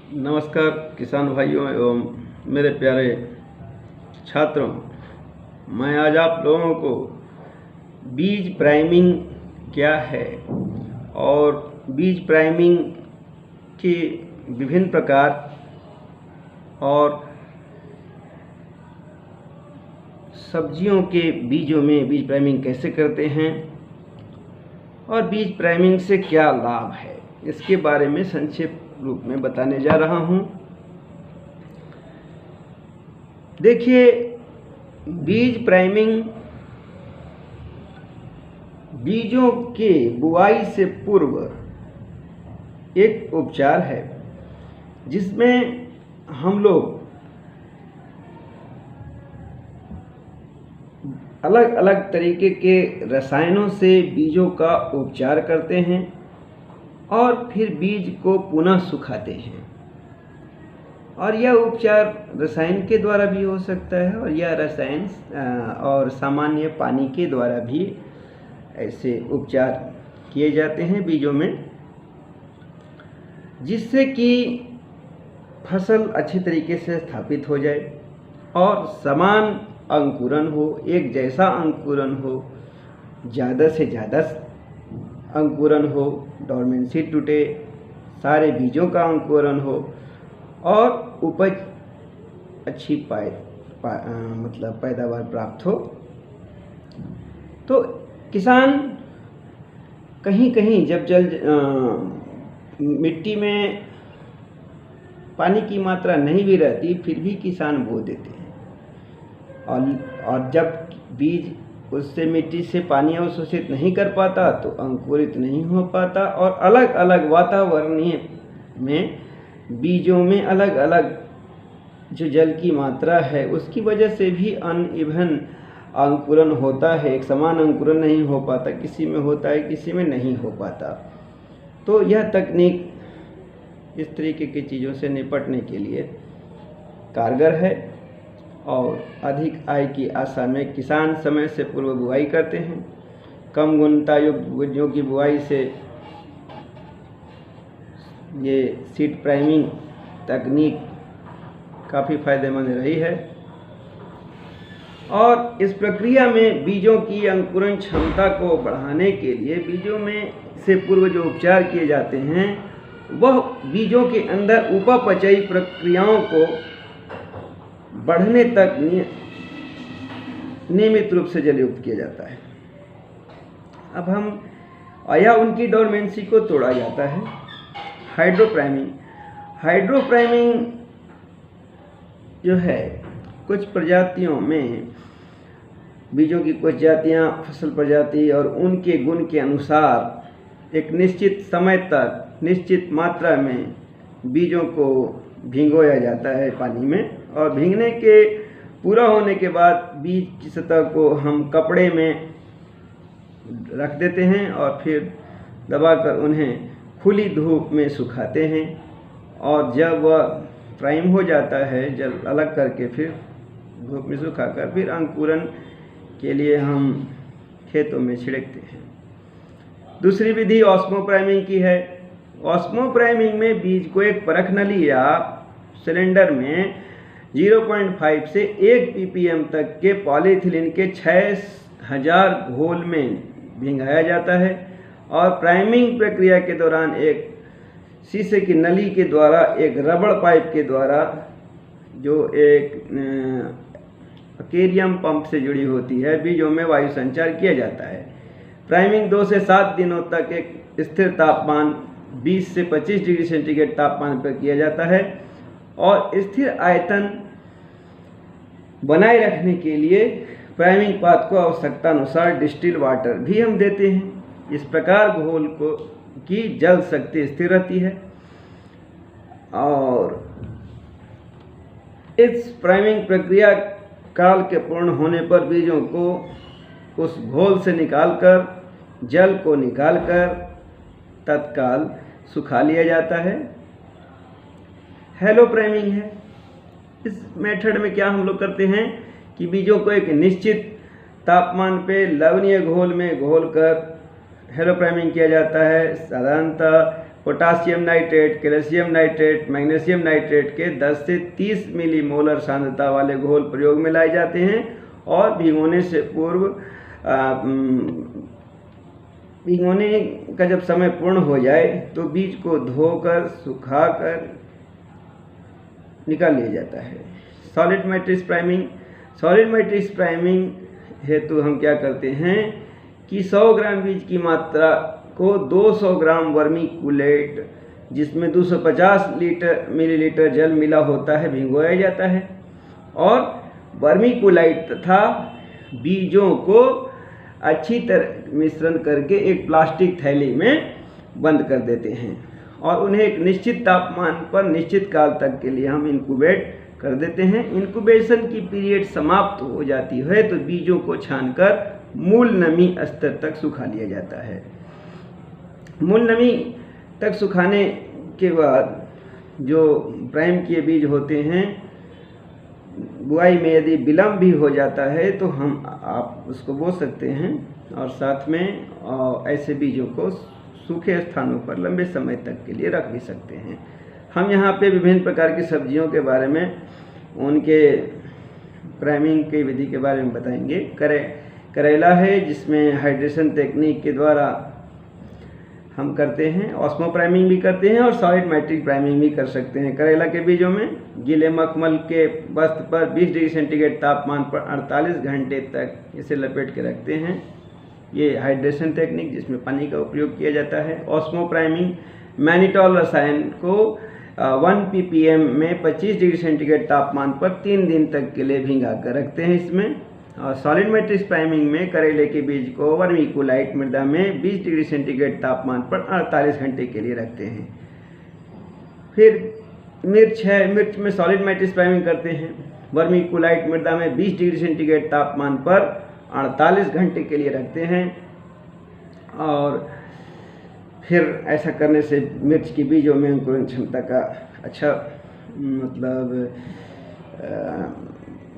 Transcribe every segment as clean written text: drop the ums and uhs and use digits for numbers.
नमस्कार किसान भाइयों एवं मेरे प्यारे छात्रों, मैं आज आप लोगों को बीज प्राइमिंग क्या है और बीज प्राइमिंग के विभिन्न प्रकार और सब्जियों के बीजों में बीज प्राइमिंग कैसे करते हैं और बीज प्राइमिंग से क्या लाभ है, इसके बारे में संक्षिप्त रूप में बताने जा रहा हूं। देखिए, बीज प्राइमिंग बीजों के बुआई से पूर्व एक उपचार है जिसमें हम लोग अलग अलग तरीके के रसायनों से बीजों का उपचार करते हैं और फिर बीज को पुनः सुखाते हैं। और यह उपचार रसायन के द्वारा भी हो सकता है और यह रसायन और सामान्य पानी के द्वारा भी ऐसे उपचार किए जाते हैं बीजों में, जिससे कि फसल अच्छी तरीके से स्थापित हो जाए और समान अंकुरण हो, एक जैसा अंकुरण हो, ज़्यादा से ज़्यादा अंकुरण हो, डोरमेंसी टूटे, सारे बीजों का अंकुरण हो और उपज अच्छी मतलब पैदावार प्राप्त हो। तो किसान कहीं कहीं जब मिट्टी में पानी की मात्रा नहीं भी रहती फिर भी किसान बो देते हैं और जब बीज उससे मिट्टी से पानी अवशोषित नहीं कर पाता तो अंकुरित नहीं हो पाता और अलग अलग वातावरणीय में बीजों में अलग अलग जो जल की मात्रा है उसकी वजह से भी अनइवन अंकुरण होता है, एक समान अंकुरण नहीं हो पाता, किसी में होता है किसी में नहीं हो पाता। तो यह तकनीक इस तरीके की चीज़ों से निपटने के लिए कारगर है और अधिक आय की आशा में किसान समय से पूर्व बुआई करते हैं। कम गुणवत्ता युक्त बीजों की बुआई से ये सीड प्राइमिंग तकनीक काफ़ी फायदेमंद रही है और इस प्रक्रिया में बीजों की अंकुरण क्षमता को बढ़ाने के लिए बीजों में से पूर्व जो उपचार किए जाते हैं वह बीजों के अंदर उपापचयी प्रक्रियाओं को बढ़ने तक नियमित रूप से जलयुक्त किया जाता है। अब हम या उनकी डोरमेंसी को तोड़ा जाता है। हाइड्रोप्राइमिंग जो है, कुछ प्रजातियों में बीजों की कुछ जातियां, फसल प्रजाति और उनके गुण के अनुसार एक निश्चित समय तक निश्चित मात्रा में बीजों को भिगोया जाता है पानी में और भीगने के पूरा होने के बाद बीज की सतह को हम कपड़े में रख देते हैं और फिर दबाकर उन्हें खुली धूप में सुखाते हैं और जब वह प्राइम हो जाता है जल अलग करके फिर धूप में सुखाकर फिर अंकुरण के लिए हम खेतों में छिड़कते हैं। दूसरी विधि ऑस्मोप्राइमिंग की है। ऑस्मोप्राइमिंग में बीज को एक परख नली या सिलेंडर में 0.5 से 1 ppm तक के पॉलीथिलीन के 6000 घोल में भिंगाया जाता है और प्राइमिंग प्रक्रिया के दौरान एक शीशे की नली के द्वारा एक रबड़ पाइप के द्वारा जो एक एक्वेरियम पंप से जुड़ी होती है बीजों में वायु संचार किया जाता है। प्राइमिंग 2 से 7 दिनों तक एक स्थिर तापमान 20 से 25 डिग्री सेंटीग्रेड तापमान पर किया जाता है और स्थिर आयतन बनाए रखने के लिए प्राइमिंग पाथ को आवश्यकता अनुसार डिस्टिल वाटर भी हम देते हैं। इस प्रकार घोल की जल शक्ति स्थिर रहती है और इस प्राइमिंग प्रक्रिया काल के पूर्ण होने पर बीजों को उस घोल से निकालकर जल को निकालकर तत्काल सुखा लिया जाता है। हेलो प्राइमिंग है। इस मेथड में क्या हम लोग करते हैं कि बीजों को एक निश्चित तापमान पे लवणीय घोल में घोलकर हेलो प्राइमिंग किया जाता है। साधारणतः potassium nitrate, calcium nitrate, magnesium nitrate के 10 से 30 मिलीमोलर सांद्रता वाले घोल प्रयोग में लाए जाते हैं और भिगोने से पूर्व भिगोने का जब समय पूर्ण हो जाए तो बीज को धोकर सुखाकर निकाल लिया जाता है। Solid matrix priming. Solid matrix priming हेतु हम क्या करते हैं कि 100 ग्राम बीज की मात्रा को 200 ग्राम वर्मी कूलेट जिसमें 250 मिलीलीटर जल मिला होता है भिगोया जाता है और वर्मी कूलाइट तथा बीजों को अच्छी तरह मिश्रण करके एक प्लास्टिक थैली में बंद कर देते हैं और उन्हें एक निश्चित तापमान पर निश्चित काल तक के लिए हम इंक्यूबेट कर देते हैं। इंक्यूबेशन की पीरियड समाप्त हो जाती है तो बीजों को छानकर मूल नमी स्तर तक सुखा लिया जाता है। मूल नमी तक सुखाने के बाद जो प्राइम किए बीज होते हैं, बुआई में यदि विलम्ब भी हो जाता है तो आप उसको बो सकते हैं और साथ में ऐसे बीजों को सूखे स्थानों पर लंबे समय तक के लिए रख भी सकते हैं। हम यहाँ पे विभिन्न प्रकार की सब्जियों के बारे में, उनके प्राइमिंग की विधि के बारे में बताएंगे। करेला है जिसमें हाइड्रेशन टेक्निक के द्वारा हम करते हैं, ऑस्मो प्राइमिंग भी करते हैं और सॉलिड मैट्रिक प्राइमिंग भी कर सकते हैं। करेला के बीजों में गीले मखमल के वस्त्र पर 20 डिग्री सेंटीग्रेड तापमान पर 48 घंटे तक इसे लपेट के रखते हैं। ये हाइड्रेशन टेक्निक जिसमें पानी का उपयोग किया जाता है। ऑस्मो प्राइमिंग मैनिटॉल रसायन को 1 ppm में 25 डिग्री सेंटीग्रेड तापमान पर 3 दिन तक के लिए भिंगा कर रखते हैं इसमें। और सॉलिड मैट्रिक्स प्राइमिंग में करेले के बीज को वर्मी कूलाइट मृदा में 20 डिग्री सेंटीग्रेड तापमान पर 48 घंटे के लिए रखते हैं। फिर मिर्च है, मिर्च में सॉलिड मैट्रिक्स प्राइमिंग करते हैं, वर्मी कूलाइट मृदा में 20 डिग्री सेंटीग्रेड तापमान पर 48 घंटे के लिए रखते हैं। और फिर ऐसा करने से मिर्च के बीजों में अंकुरण क्षमता का अच्छा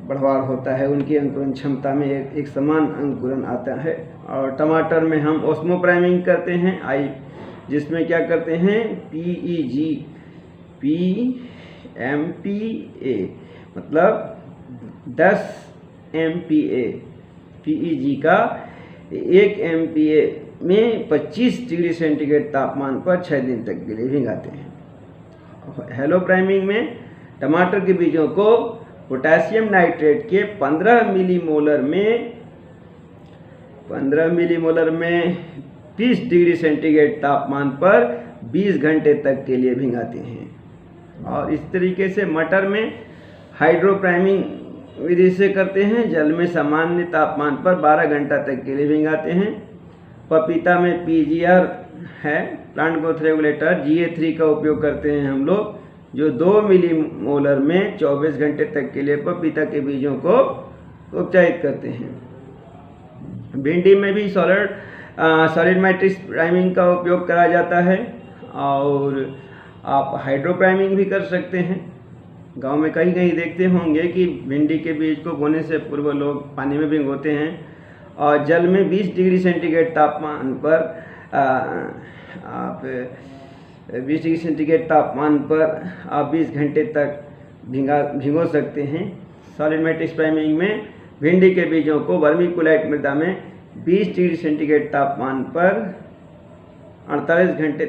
बढ़ाव होता है, उनकी अंकुरण क्षमता में एक समान अंकुरण आता है। और टमाटर में हम ऑस्मो प्राइमिंग करते हैं जिसमें क्या करते हैं PMPA मतलब 10 MPa PEG का 1 MPa में 25 डिग्री सेंटीग्रेड तापमान पर 6 दिन तक के लिए भिगाते हैं। हेलो प्राइमिंग में टमाटर के बीजों को पोटेशियम नाइट्रेट के 15 मिलीमोलर में 30 डिग्री सेंटीग्रेड तापमान पर 20 घंटे तक के लिए भिगाते हैं। और इस तरीके से मटर में हाइड्रो प्राइमिंग विधि से करते हैं, जल में सामान्य तापमान पर 12 घंटा तक के लिए भिगाते हैं। पपीता में PGR है, प्लांट ग्रोथ रेगुलेटर GA3 का उपयोग करते हैं हम लोग, जो 2 मिलीमोलर में 24 घंटे तक के लिए पपीता के बीजों को उपचारित करते हैं। भिंडी में भी सॉलिड मैट्रिक्स प्राइमिंग का उपयोग करा जाता है और आप हाइड्रो प्राइमिंग भी कर सकते हैं। गांव में कहीं कहीं देखते होंगे कि भिंडी के बीज को बोने से पूर्व लोग पानी में भिगोते हैं और जल में 20 डिग्री सेंटीग्रेड तापमान पर आप 20 डिग्री सेंटीग्रेड तापमान पर आप 20 घंटे तक भिगो सकते हैं। सॉलिड मैट्रिक्स प्राइमिंग में भिंडी के बीजों को वर्मी कूलाइट मृदा में 20 डिग्री सेंटीग्रेड तापमान पर 48 घंटे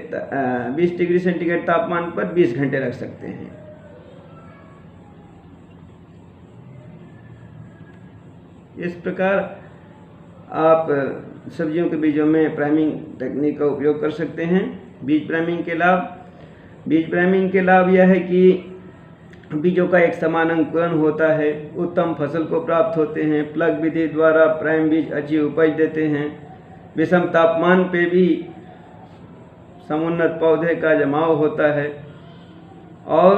20 डिग्री सेंटीग्रेड तापमान पर 20 घंटे रख सकते हैं। इस प्रकार आप सब्जियों के बीजों में प्राइमिंग टेक्निक का उपयोग कर सकते हैं। बीज प्राइमिंग के लाभ यह है कि बीजों का एक समान अंकुरण होता है, उत्तम फसल को प्राप्त होते हैं, प्लग विधि द्वारा प्राइम बीज अच्छी उपज देते हैं, विषम तापमान पे भी समुन्नत पौधे का जमाव होता है और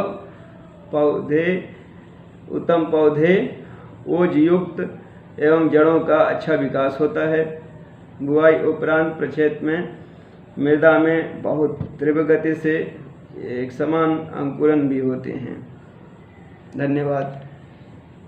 उत्तम पौधे ओज युक्त एवं जड़ों का अच्छा विकास होता है। बुआई उपरांत प्रक्षेप में मृदा में बहुत तीव्र गति से एक समान अंकुरण भी होते हैं। धन्यवाद।